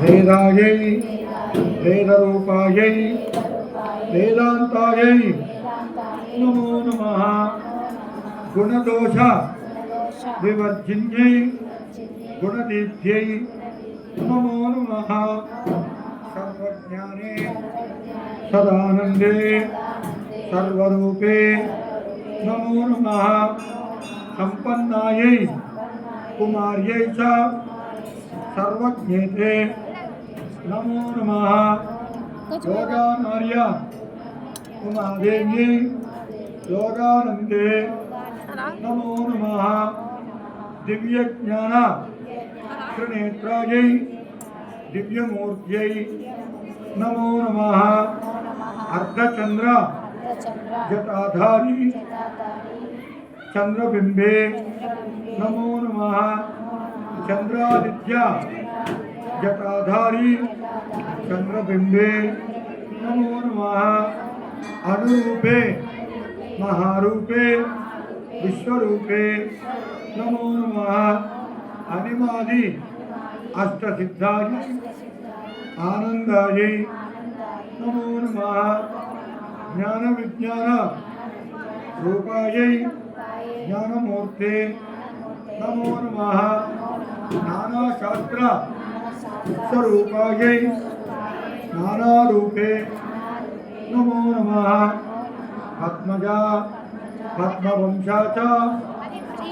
वेदायै वेदरूपायै वेदान्तायै नमो नमः। गुणदोष विवर्जिन्यै गुणदीप्त्यै नमो नमः। सर्वज्ञाने सदानन्दे सर्वरूपे नमो नमः। संपन्नायै कुमार्यै च सर्वज्ञेते नमो नमः। योगानार्य उमादेव्यै योगानन्दे नमो नमः। दिव्यज्ञान त्रिनेत्रायै दिव्यमूर्त्यै नमो नमः। अर्धचंद्र जटाधारी चंद्रबिंबे नमो नमः। चंद्रादित्य जटाधारी चंद्रबिंबे नमो नमः। अनुरूपे महारूपे विश्वरूपे नमो नमः। अनिमादि अष्टसिद्धाय आनंदायै नमो नमः। ज्ञान विज्ञान रूपायै ज्ञानमूर्ते नमो नमः। नानाशास्त्र स्वरूपायै नानारूपे नमो नमः। पद्मजा पद्मवंशा च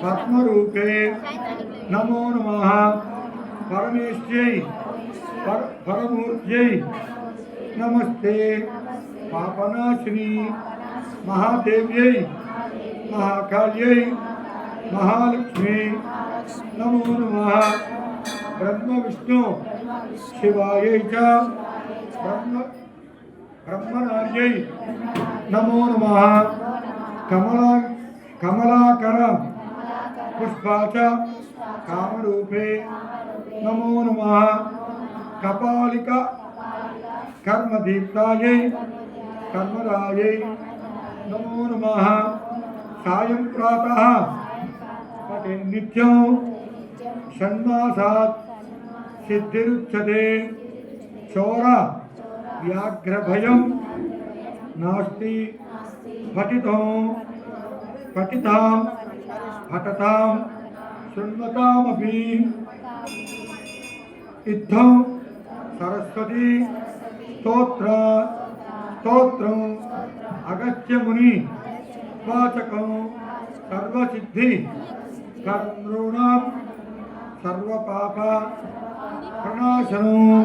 पद्मरूपे नमो नमः। परमेश्यै परमूर्त्यै नमस्ते। पापनाशिनी महादेव्यै महाकाल्यै महालक्ष्मी नमो नमः। ब्रह्म विष्णु शिवायै च ब्रह्मणार्यै नमो नमः। कमलाकर पुष्पा च कामरूपे नमो नमः। कपालिका कर्मदीप्तायै कर्मरायै नमो नमः। सायं प्रातः पठे नित्यं षण्मासात् सिद्धिरुच्यते। चोर व्याघ्रभयं नास्ति। पठितां पठतां शृण्वतामपि। इत्थं सरस्वती स्तोत्रम् अगस्त्य मुनि वाचकं सर्वसिद्धि कर्मॄणां सर्वपाप प्रणाशनम्।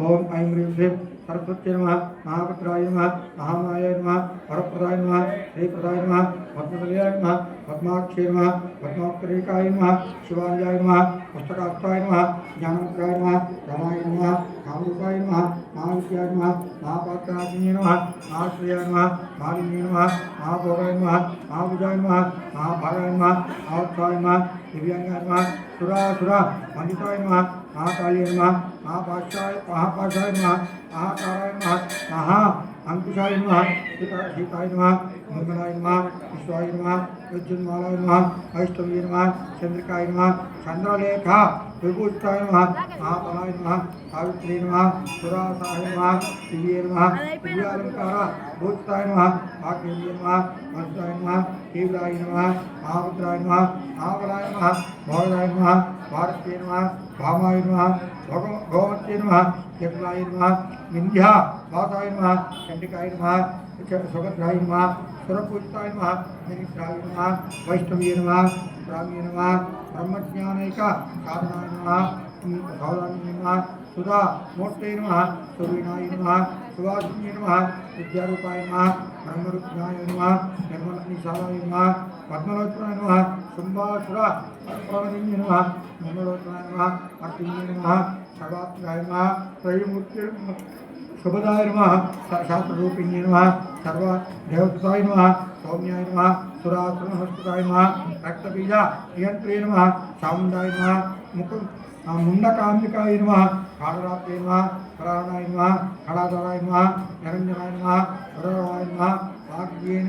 ओम ऐं ह्रीं श्रीं सरस्वत्यै नमः। महापुत्राय नमः। महामायाय नमः। वरप्रदाय नमः। श्रीप्रदाय नमः। पद्मतलयाय नमः। पद्माक्षे नमः। पद्माक्षरेखाय नमः। शिवाय नमः। पुस्तकास्थाय नमः। ज्ञानमुद्राय नमः। रमाय नमः। कामरूपाय नमः। महाविद्याय नमः। महापात्राशिन्ये नमः। महाश्रियाय नमः। मालिन्ये नमः। महाभोगाय नमः। महाभुजाय नमः। महाभागाय नमः। महावत्साय नमः। दिव्यांगाय नमः। सुरासुर वंदिताय नमः। महाकाल्ये नमः। महापाशाय नमः। महाकाराय नमः। महा अंकुशाय नमः। सीताय नमः। मंगलाय नमः। विश्वाय नमः। विद्युन्मालाय नमः। वैष्णव्ये नमः। चंद्रिकाय नमः। चंद्रलेखा विभूषिताय नमः। महाबलाय नमः। सावित्री नमः। सुरासाय नमः। दिव्ये नमः। दिव्यालंकार भूषिताय नमः। भाग्यव्ये नमः। वंशाय नमः। तीव्राय नमः। महापुत्राय नमः। महाबलाय नमः। भोगाय नमः। भारत्ये नमः। भामाय नमः। गोमत्ये नमः। जगलाय नमः। विंध्या वासाय नमः। चंडिकाय नमः। सुभद्राय नमः। सुरपूजिताय नमः। निरीक्षाय नमः। वैष्णव्ये नमः। ब्राह्म्ये नमः। ब्रह्मज्ञानैक साधनाय नमः। सौदामिन्ये नमः। सुधा मूर्ते नमः। सुवीणाय नमः। सुवासिन्ये नमः। विद्यारूपाय नमः। ब्रह्मरुद्राय नमः। निर्मलनिशालाय नमः। पद्मलोचनाय नमः। शुंभासुर प्रवरिण्ये नमः। निर्मलोचनाय नमः। अर्तिन्ये नमः। सर्वात्मकाय नमः। त्रयीमूर्ते नमः। शुभदाय नमः। शास्त्ररूपिण्ये नमः। सर्वदेवताय नमः। सौम्याय नमः। सुरासुरनमस्कृताय नमः। रक्तबीज नियंत्रे नमः। चामुण्डाय नमः। मुंडकाम्बिकाय नमः। कालरात्रे नमः। कराणाय नमः। कलाधराय नमः। निरंजनाय नमः। वरदाय नमः। भाग्येन